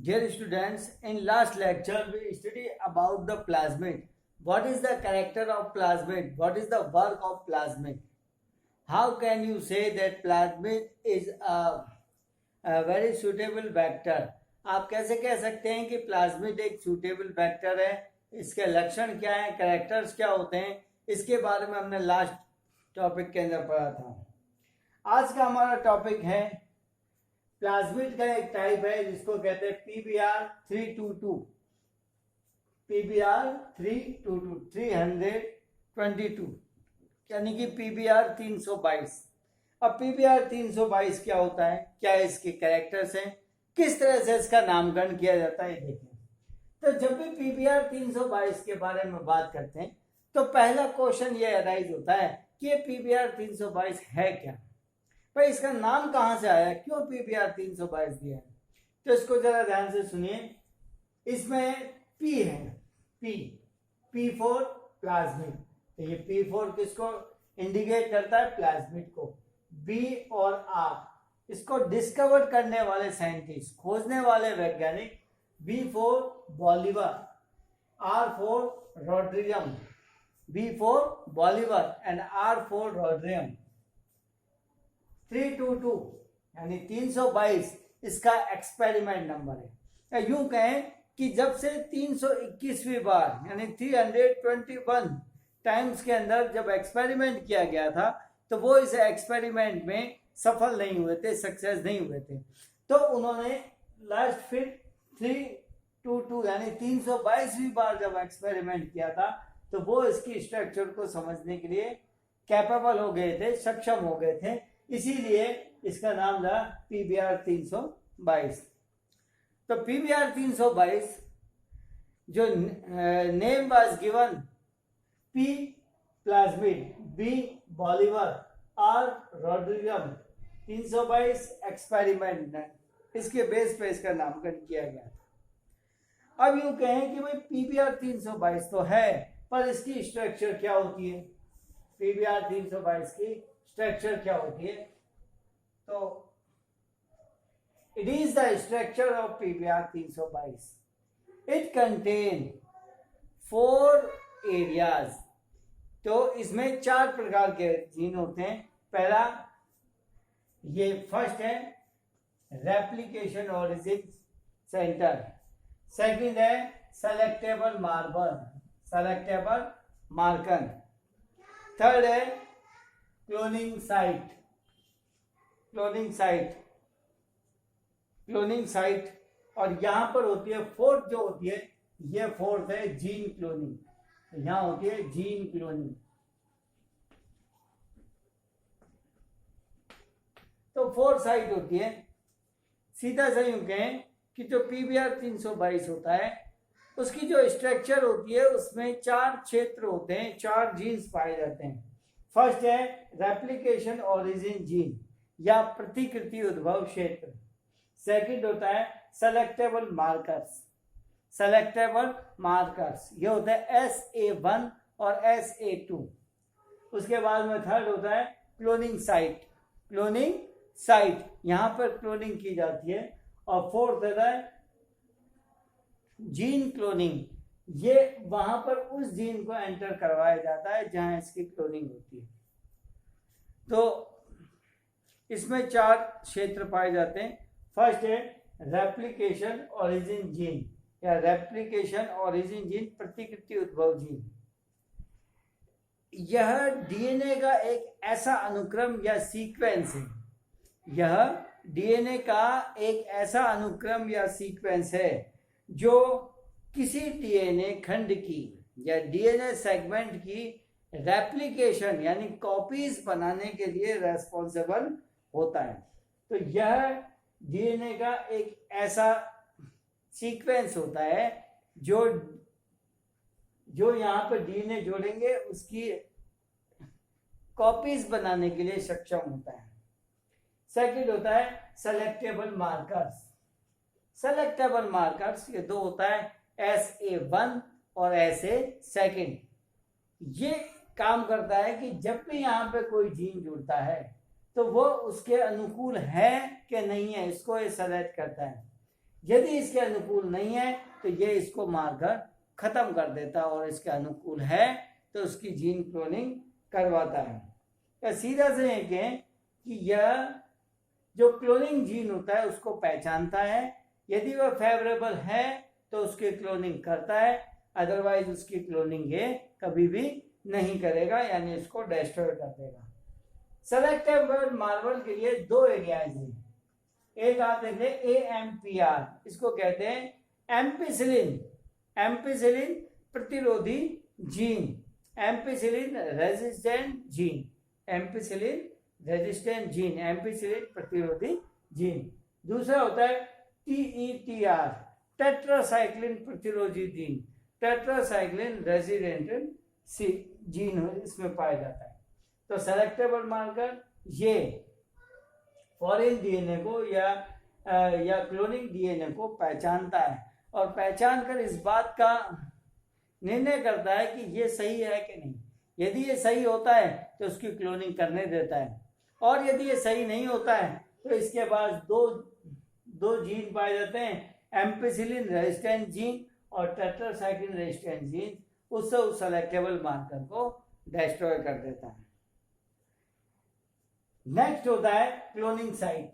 Dear students, in last lecture we studied about the plasmid. What is the character of plasmid? What is the work of plasmid? How can you say that plasmid is a very suitable vector? आप कैसे कह सकते हैं कि plasmid एक suitable vector है? इसके लक्षण क्या हैं, कैरेक्टर्स क्या होते हैं, इसके बारे में हमने लास्ट टॉपिक के अंदर पढ़ा था। आज का हमारा टॉपिक है प्लाज्मिड का एक टाइप है जिसको कहते हैं PBr 322। PBr 322 यानी कि PBr 322। अब PBr 322 क्या होता है, क्या इसके कैरेक्टर्स हैं, किस तरह से इसका नामकरण किया जाता है, देखें। तो जब भी PBr 322 के बारे में बात करते हैं तो पहला क्वेश्चन ये अराइज होता है कि ये PBr 322 है क्या, भाई इसका नाम कहां से आया, क्यों PBr 322 दिया है। तो इसको जरा ध्यान से सुनिए। इसमें P है, P फॉर प्लाज्मिड। तो ये P4 किसको इंडिकेट करता है, प्लाज्मिड को। B और R इसको डिस्कवर करने वाले साइंटिस्ट, खोजने वाले वैज्ञानिक। B for Bolivar, R for रोड्रियम, B for Bolivar and R for रोड्रियम। 322 यानी 322 इसका एक्सपेरिमेंट नंबर है, या यूं कहें कि जब से 321वीं बार यानी 321 टाइम्स के अंदर जब एक्सपेरिमेंट किया गया था तो वो इस एक्सपेरिमेंट में सफल नहीं हुए थे, सक्सेस नहीं हुए थे। तो उन्होंने लास्ट फिर 322 यानी 322वीं बार जब एक्सपेरिमेंट किया था तो वो इसकी स्ट्रक्चर को समझने के लिए कैपेबल हो गए थे, सक्षम हो गए थे, इसीलिए इसका नाम था PBr 322। तो PBr 322 जो name was given, P plasmid, B बॉलिवर, R रोड्रियम, 322 experiment, इसके बेस पे इसका नामकरण किया गया था। अब यूं कहें कि भाई PBr 322 तो है, पर इसकी स्ट्रक्चर क्या होती है, PBr 322 की स्ट्रक्चर क्या होती है। तो it is the structure of PBr 322। It contain 4 areas. तो इसमें 4 प्रकार के जीन होते हैं। पहला ये फर्स्ट है रेप्लिकेशन ओरिजिन सेंटर, सेकंड है सेलेक्टेबल मार्कर, थर्ड है क्लोनिंग साइट, और यहां पर होती है फोर्थ, जो होती है ये फोर्थ है जीन क्लोनिंग। तो यहां होती है जीन क्लोनिंग। तो 4 साइट होती है। सीधा सा यूं कहें कि जो PBr 322 होता है उसकी जो स्ट्रक्चर होती है उसमें 4 क्षेत्र होते हैं, 4 जीन्स पाए जाते हैं। फर्स्ट है रेप्लिकेशन ओरिजिन जीन या प्रतिकृति उद्भव क्षेत्र। सेकंड होता है सेलेक्टेबल मार्कर्स, ये होता है SA1 और SA2। उसके बाद में थर्ड होता है क्लोनिंग साइट, यहां पर क्लोनिंग की जाती है। और फोर्थ होता है जीन क्लोनिंग, ये वहां पर उस जीन को एंटर करवाया जाता है जहां इसकी क्लोनिंग होती है। तो इसमें 4 क्षेत्र पाए जाते हैं। फर्स्ट है रेप्लिकेशन ओरिजिन जीन या रेप्लिकेशन ओरिजिन जीन, प्रतिकृति उद्भव जीन। यह डीएनए का एक ऐसा अनुक्रम या सीक्वेंस है, यह डीएनए का एक ऐसा अनुक्रम या सीक्वेंस है जो किसी डीएनए खंड की या डीएनए सेगमेंट की रेप्लिकेशन यानी कॉपीज बनाने के लिए रेस्पॉन्सिबल होता है। तो यह डीएनए का एक ऐसा सीक्वेंस होता है जो यहाँ पर डीएनए जोड़ेंगे उसकी कॉपीज बनाने के लिए सक्षम होता है। सेकंड होता है सेलेक्टेबल मार्कर्स, ये 2 होता है SA1 और SA2। ये काम करता है कि जब भी यहाँ पे कोई जीन जुड़ता है तो वो उसके अनुकूल है कि नहीं है, इसको ये सेलेक्ट करता है। यदि इसके अनुकूल नहीं है तो ये इसको मारकर खत्म कर देता है, और इसके अनुकूल है तो उसकी जीन क्लोनिंग करवाता है। या सीधा से ये कहें कि यह जो क्लोनिंग जीन होता है उसको पहचानता है, यदि वह फेवरेबल है तो उसकी क्लोनिंग करता है, अदरवाइज उसकी क्लोनिंग ये कभी भी नहीं करेगा, यानी इसको डिस्ट्रॉय कर देगा। सेलेक्टेबल मार्बल के लिए दो एरियाज हैं, एक आते थे AMPR, इसको कहते हैं एम्पिसिलिन, एम्पिसिलिन प्रतिरोधी gene, ampicillin resistant gene, ampicillin resistant gene, ampicillin प्रतिरोधी जीन। दूसरा होता है TETR, टेट्रासाइक्लिन प्रतिरोधी जीन, टेट्रासाइक्लिन रेजिस्टेंट जीन इसमें पाया जाता है। तो सेलेक्टेबल मार्कर ये फॉरेन डीएनए को या क्लोनिंग डीएनए को पहचानता है, और पहचान कर इस बात का निर्णय करता है कि ये सही है कि नहीं। यदि ये सही होता है तो उसकी क्लोनिंग करने देता है, और यदि ये सही नहीं होता है तो इसके पास दो जीन पाए जाते हैं, एम्पिसिलिन रेजिस्टेंट जीन और टेट्रासाइक्लिन रेजिस्टेंट जीन, उससे उस सेलेक्टेबल मार्कर को डिस्ट्रॉय कर देता है। नेक्स्ट होता है क्लोनिंग साइट।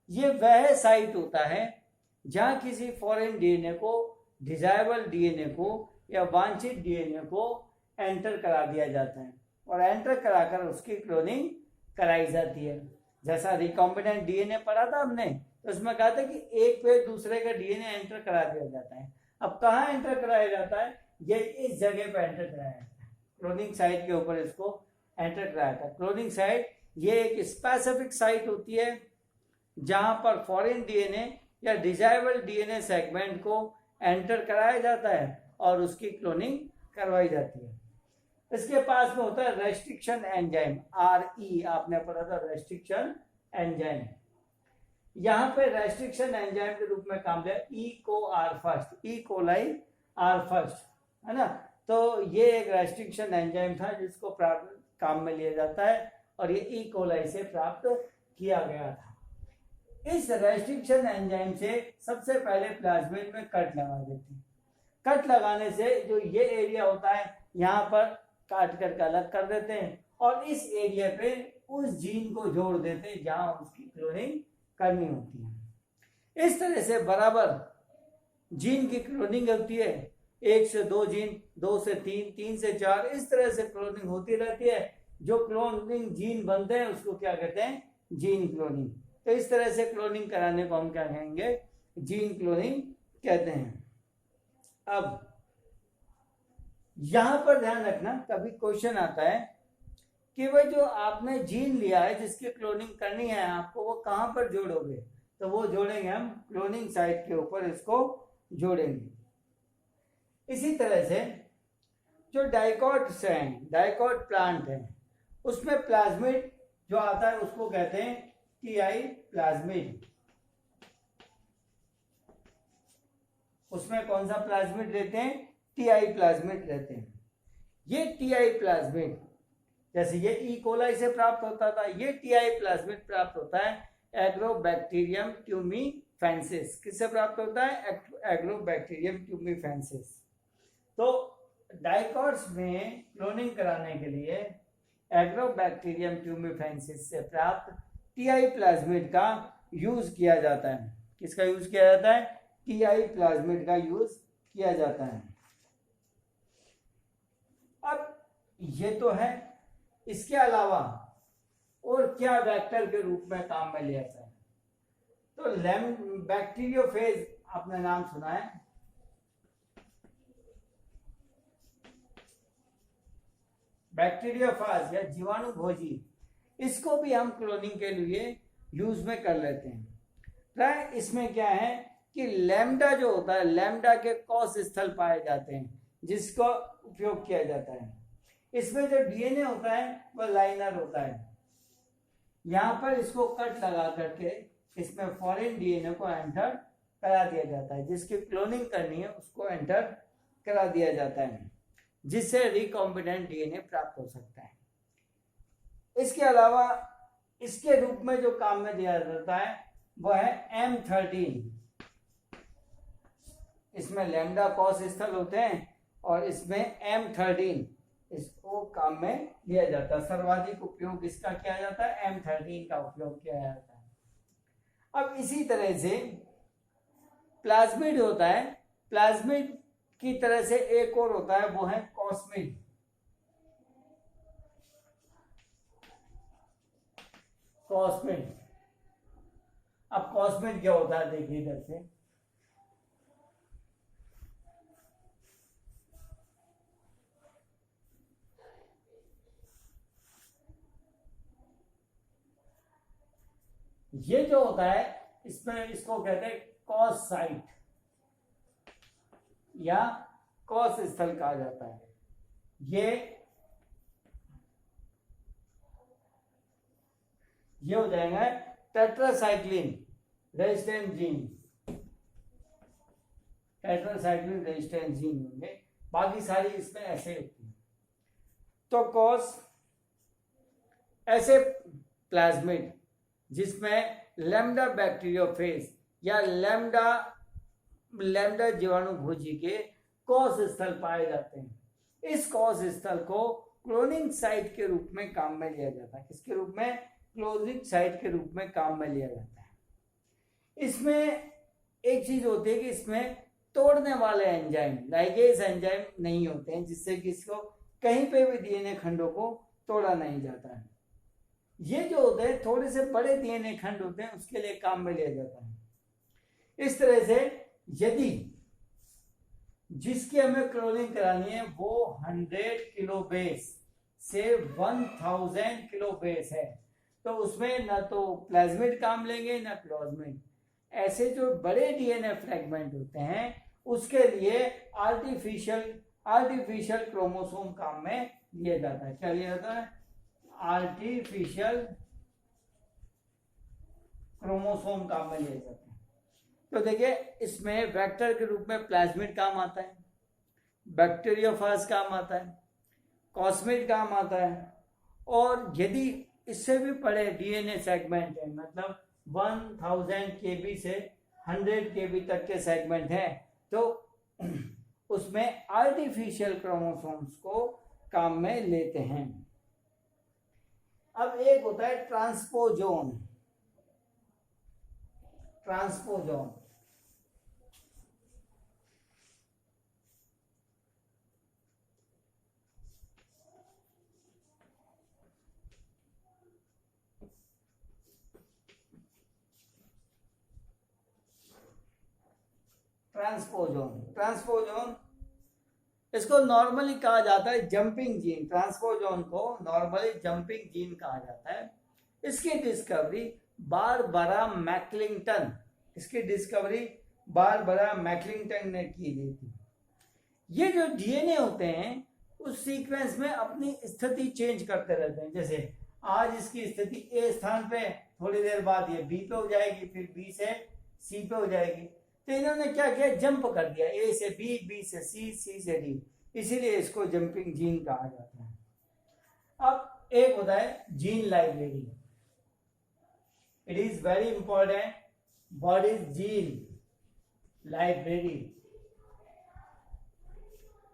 ये वह साइट होता है जहां किसी फॉरेन डीएनए को, डिजायरेबल डीएनए को या वांछित डीएनए को एंटर करा दिया जाता है, और एंटर कराकर उसकी क्लोनिंग कराई जाती है। जैसा रिकॉम्बिनेंट डीएनए पढ़ा था हमने, तो उसमें कहा था कि एक पे दूसरे का डीएनए एंटर करा दिया जाता है। अब कहाँ एंटर कराया जाता है? ये इस जगह पे एंटर कराया जाता है, क्लोनिंग साइट के ऊपर इसको एंटर कराया था। क्लोनिंग साइट ये एक स्पेसिफिक साइट होती है जहां पर फॉरेन डीएनए या डिजायरेबल डीएनए सेगमेंट को एंटर कराया जाता है और उसकी क्लोनिंग करवाई जाती है। इसके पास में होता है रेस्ट्रिक्शन एंजाइम, RE, आपने पढ़ा था रेस्ट्रिक्शन एंजाइम। यहाँ पे रेस्ट्रिक्शन एंजाइम के रूप में काम लिया E को R first, E coli R first, है ना। तो ये एक रेस्ट्रिक्शन एंजाइम था जिसको प्राप्त काम में लिया जाता है, और ये E कोलाई से प्राप्त किया गया था। इस रेस्ट्रिक्शन एंजाइम से सबसे पहले प्लाज्मिड में कट लगा देते हैं। कट लगाने से जो ये एरिया होता है यहाँ पर काट करके अलग कर देते हैं, और इस एरिया पे उस जीन को जोड़ देते हैं जहां उसकी क्लोनिंग करनी होती है। इस तरह से बराबर जीन की क्लोनिंग होती है, 1 से 2 जीन, 2 से 3, 3 से 4, इस तरह से क्लोनिंग होती रहती है। जो क्लोनिंग जीन बनते हैं उसको क्या कहते हैं? Gene cloning. तो इस तरह से क्लोनिंग कराने को हम क्या कहेंगे? जीन क्लोनिंग कहते हैं। अब यहां पर ध्यान रखना, कभी क्वेश्चन आता है कि भाई जो आपने जीन लिया है जिसकी क्लोनिंग करनी है आपको, वो कहां पर जोड़ोगे? तो वो जोड़ेंगे हम क्लोनिंग साइट के ऊपर, इसको जोड़ेंगे। इसी तरह से जो डाइकॉट स्ट्रैंड, डाइकॉट प्लांट है, उसमें प्लाज्मिड जो आता है उसको कहते हैं TI प्लाज्मिड। उसमें कौन सा प्लाज्मिड रहते हैं? TI प्लाज्मिड रहते हैं। ये TI प्लाज्मिड, जैसे ये E कोलाई से प्राप्त होता था, ये TI प्लाज्मिड प्राप्त होता है एग्रोबैक्टीरियम ट्यूमिफेंसिस। किससे प्राप्त होता है? एग्रोबैक्टीरियम ट्यूमिफेंसिस। तो डाइकॉट्स में क्लोनिंग कराने के लिए एग्रोबैक्टीरियम ट्यूमिफेंसिस से प्राप्त TI प्लाज्मिड का यूज किया जाता है। किसका यूज किया जाता है? TI प्लाज्मिड का यूज किया जाता है। अब ये तो है, इसके अलावा और क्या वेक्टर के रूप में काम में लिया जाता है? तो बैक्टीरियोफेज आपने नाम सुना है, बैक्टीरियोफाज या जीवाणु भोजी, इसको भी हम क्लोनिंग के लिए यूज में कर लेते हैं। इसमें क्या है कि लैम्डा जो होता है, लैम्डा के कॉस स्थल पाए जाते हैं जिसका उपयोग किया जाता है। इसमें जो डीएनए होता है वह लाइनर होता है। यहाँ पर इसको कट लगा करके इसमें फॉरेन डीएनए को एंटर करा दिया जाता है, जिसकी क्लोनिंग करनी है उसको एंटर करा दिया जाता है, जिससे रिकॉम्बिनेंट डीएनए प्राप्त हो सकता है। इसके अलावा इसके रूप में जो काम में दिया जाता है वो है M13। इसमें लैम्डा कॉस स्थल होते हैं और इसमें M13 इसको काम में लिया जाता है। सर्वाधिक उपयोग इसका किया जाता है, M13 का उपयोग किया जाता है। अब इसी तरह से प्लाज्मिड होता है। प्लाज्मिड की तरह से एक और होता है, वो है कॉस्मिड। कॉस्मिड, अब कॉस्मिड क्या होता है देखिए इधर से, ये जो होता है इसमें इसको कहते हैं कॉस साइट या कॉस स्थल कहा जाता है। ये हो जाएगा tetracycline resistance gene. Tetracycline resistance gene होंगे, बाकी सारी इसमें ऐसे होती है। तो कॉस ऐसे प्लाज्मिड जिसमें लैम्डा बैक्टीरियोफेज या लैम्डा जीवाणु भोजी के कॉस स्थल पाए जाते हैं। इस कॉस स्थल को क्लोनिंग साइट के रूप में काम में लिया जाता है। किसके रूप में? क्लोनिंग साइट के रूप में काम में लिया जाता है। इसमें एक चीज होती है कि इसमें तोड़ने वाले एंजाइम, लाइगेज एंजाइम नहीं होते हैं, जिससे कि इसको कहीं पे भी डीएनए खंडों को तोड़ा नहीं जाता है। ये जो होते हैं थोड़े से बड़े डीएनए खंड होते हैं, उसके लिए काम में लिया जाता है। इस तरह से यदि जिसकी हमें क्लोनिंग करानी है वो 100 किलो बेस से 1000 किलो बेस है, तो उसमें ना तो प्लाज्मिड काम लेंगे ना प्लाज्मिड। ऐसे जो बड़े डीएनए फ्रेगमेंट होते हैं उसके लिए आर्टिफिशियल क्रोमोसोम काम में लिया जाता है। क्या लिया जाता है? आर्टिफिशियल क्रोमोसोम काम में लिया जाता है। तो देखिए इसमें वेक्टर के रूप में प्लाज्मिड काम आता है, बैक्टीरियोफाज काम आता है, कॉस्मिड काम आता है, और यदि इससे भी बड़े डीएनए सेगमेंट है, मतलब 1000 केबी से 100 केबी तक के सेगमेंट हैं, तो उसमें आर्टिफिशियल क्रोमोसोम्स को काम में लेते हैं। अब एक होता है ट्रांसपोजोन। ट्रांसपोजोन ट्रांसपोजोन इसको नॉर्मली कहा जाता है जंपिंग जीन। ट्रांसपोजोन को नॉर्मली जंपिंग जीन कहा जाता है। इसकी डिस्कवरी बारबरा मैक्लिंगटन ने की थी। ये जो डीएनए होते हैं उस सीक्वेंस में अपनी स्थिति चेंज करते रहते हैं। जैसे आज इसकी स्थिति ए स्थान पे, थोड़ी देर बाद ये बी पे हो जाएगी, फिर बी से सी पे हो जाएगी। तो इन्होंने क्या किया, जंप कर दिया, ए से बी, बी से सी, सी से डी, इसीलिए इसको जंपिंग जीन कहा जाता है। अब एक होता है gene library. It is very important, what is gene library?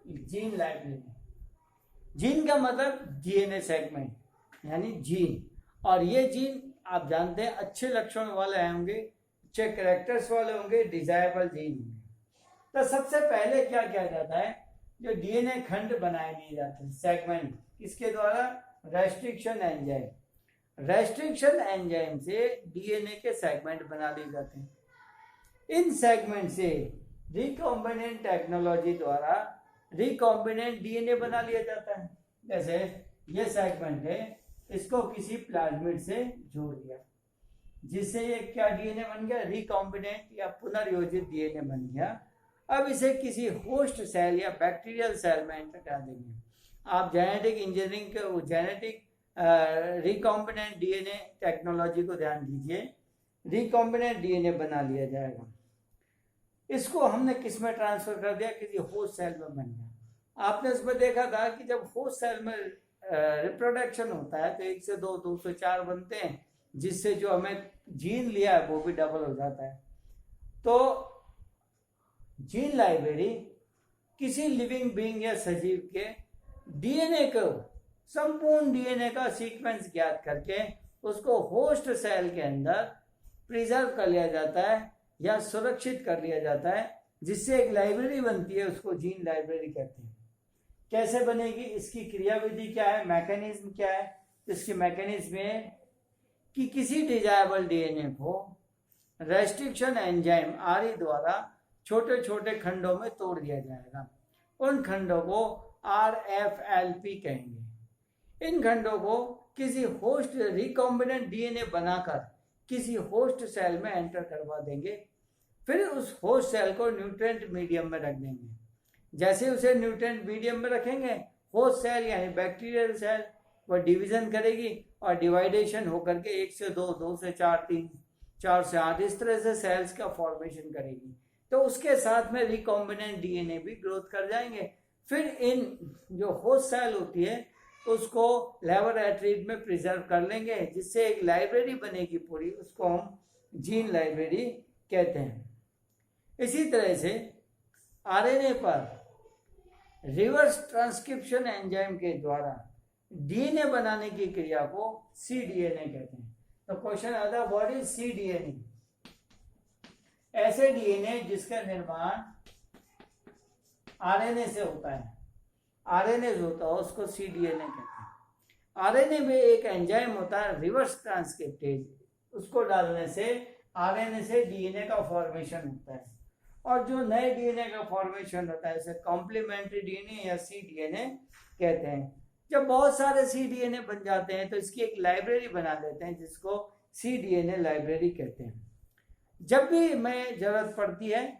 Gene library, gene का मतलब डीएनए सेगमेंट यानी जीन, और ये जीन आप जानते हैं अच्छे लक्षण वाले होंगे, अच्छे कैरेक्टर्स वाले होंगे, डिजायरेबल जीन होंगे। तो सबसे पहले क्या किया जाता है, जो डीएनए खंड बनाए दिए जाते हैं सेगमेंट, किसके द्वारा? रेस्ट्रिक्शन एंजाइम से डीएनए के सेगमेंट बना लिए जाते हैं। इन सेगमेंट से रिकॉम्बिनेंट टेक्नोलॉजी द्वारा रिकॉम्बिनेंट डीएनए बना लिया जाता है। जैसे ये सेगमेंट है, इसको किसी प्लाज्मिड से जोड़ दिया, जिससे ये क्या डीएनए बन गया? रिकॉम्बिनेंट या पुनर्योजित डीएनए बन गया। अब इसे किसी होस्ट सेल या बैक्टीरियल सेल में एंटर कर देंगे। आप जेनेटिक इंजीनियरिंग के जेनेटिक रिकॉम्बिनेंट डीएनए टेक्नोलॉजी को ध्यान दीजिए। रिकॉम्बिनेंट डीएनए बना लिया जाएगा, इसको हमने किस में ट्रांसफर कर दिया? किसी होस्ट सेल में बन गया। आपने उसमें देखा था कि जब होस्ट सेल में रिप्रोडक्शन होता है तो 1 से 2, 2 से 4 बनते हैं, जिससे जो हमें जीन लिया है वो भी डबल हो जाता है। तो जीन लाइब्रेरी किसी लिविंग बीइंग या सजीव के डीएनए को, संपूर्ण डीएनए का सीक्वेंस ज्ञात करके उसको होस्ट सेल के अंदर प्रिजर्व कर लिया जाता है या सुरक्षित कर लिया जाता है, जिससे एक लाइब्रेरी बनती है, उसको जीन लाइब्रेरी कहते हैं। कैसे बनेगी, इसकी क्रियाविधि क्या है, मैकेनिज्म क्या है? इसकी मैकेनिज्म है कि किसी डिजायरेबल डीएनए को रेस्ट्रिक्शन एंजाइम आरई द्वारा छोटे छोटे खंडों में तोड़ दिया जाएगा। उन खंडों को RFLP कहेंगे। इन खंडों को किसी होस्ट रिकॉम्बिनेंट डीएनए बनाकर किसी होस्ट सेल में एंटर करवा देंगे। फिर उस होस्ट सेल को न्यूट्रिएंट मीडियम में रख देंगे। जैसे उसे न्यूट्रिएंट मीडियम में रखेंगे, होस्ट सेल यानी बैक्टीरियल सेल वह डिवीजन करेगी और डिवाइडेशन होकर के 1 से 2, 2 से 4, 3, 4 से 8 इस तरह से सेल्स का फॉर्मेशन करेगी। तो उसके साथ में रिकॉम्बिनेंट डीएनए भी ग्रोथ कर जाएंगे। फिर इन जो होस्ट सेल होती है उसको लेबोरेटरी में प्रिजर्व कर लेंगे, जिससे एक लाइब्रेरी बनेगी पूरी, उसको हम जीन लाइब्रेरी कहते हैं। इसी तरह से आरएनए पर रिवर्स ट्रांसक्रिप्शन एंजाइम के द्वारा डीएनए बनाने की क्रिया को cDNA कहते हैं। तो क्वेश्चन आता है व्हाट इज cDNA? ऐसे डीएनए जिसका निर्माण आरएनए से होता है, आरएनए जो होता है उसको cDNA कहते हैं। आरएनए में एक एंजाइम होता है रिवर्स ट्रांसक्रिप्टेज, उसको डालने से आरएनए से डीएनए का फॉर्मेशन होता है, और जो नए डीएनए का फॉर्मेशन होता है इसे कॉम्प्लीमेंट्री डीएनए या cDNA कहते हैं। जब बहुत सारे cDNA बन जाते हैं तो इसकी एक लाइब्रेरी बना देते हैं, जिसको cDNA लाइब्रेरी कहते हैं। जब भी हमें जरूरत पड़ती है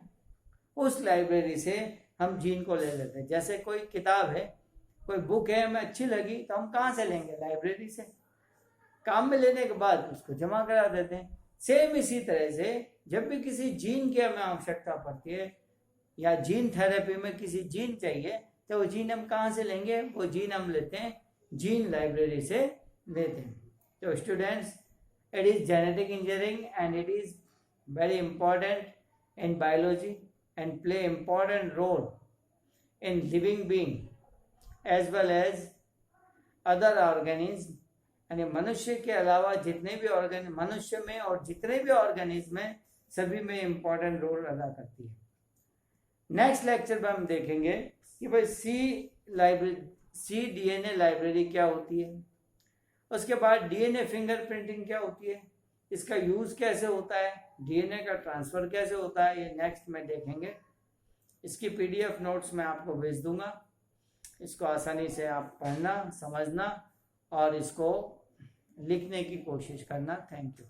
उस लाइब्रेरी से हम जीन को ले लेते हैं। जैसे कोई किताब है, कोई बुक है, हमें अच्छी लगी तो हम कहाँ से लेंगे? लाइब्रेरी से। काम में लेने के बाद उसको जमा करा देते हैं। सेम इसी तरह से जब भी किसी जीन की हमें आवश्यकता पड़ती है या जीन थेरेपी में किसी जीन चाहिए तो वो जीन हम कहाँ से लेंगे? वो जीन हम लेते हैं जीन लाइब्रेरी से लेते हैं। तो students, it is genetic engineering and it is very important in biology and play important role in living being as well as other organisms। यानी मनुष्य के अलावा जितने भी मनुष्य में और जितने भी ऑर्गेनिज्म हैं सभी में इम्पोर्टेंट रोल अदा करती है। नेक्स्ट लेक्चर में हम देखेंगे कि भाई cDNA लाइब्रेरी क्या होती है, उसके बाद डीएनए फिंगरप्रिंटिंग क्या होती है, इसका यूज कैसे होता है, डीएनए का ट्रांसफर कैसे होता है, ये नेक्स्ट में देखेंगे। इसकी पीडीएफ नोट्स मैं आपको भेज दूंगा, इसको आसानी से आप पढ़ना, समझना और इसको लिखने की कोशिश करना। Thank you.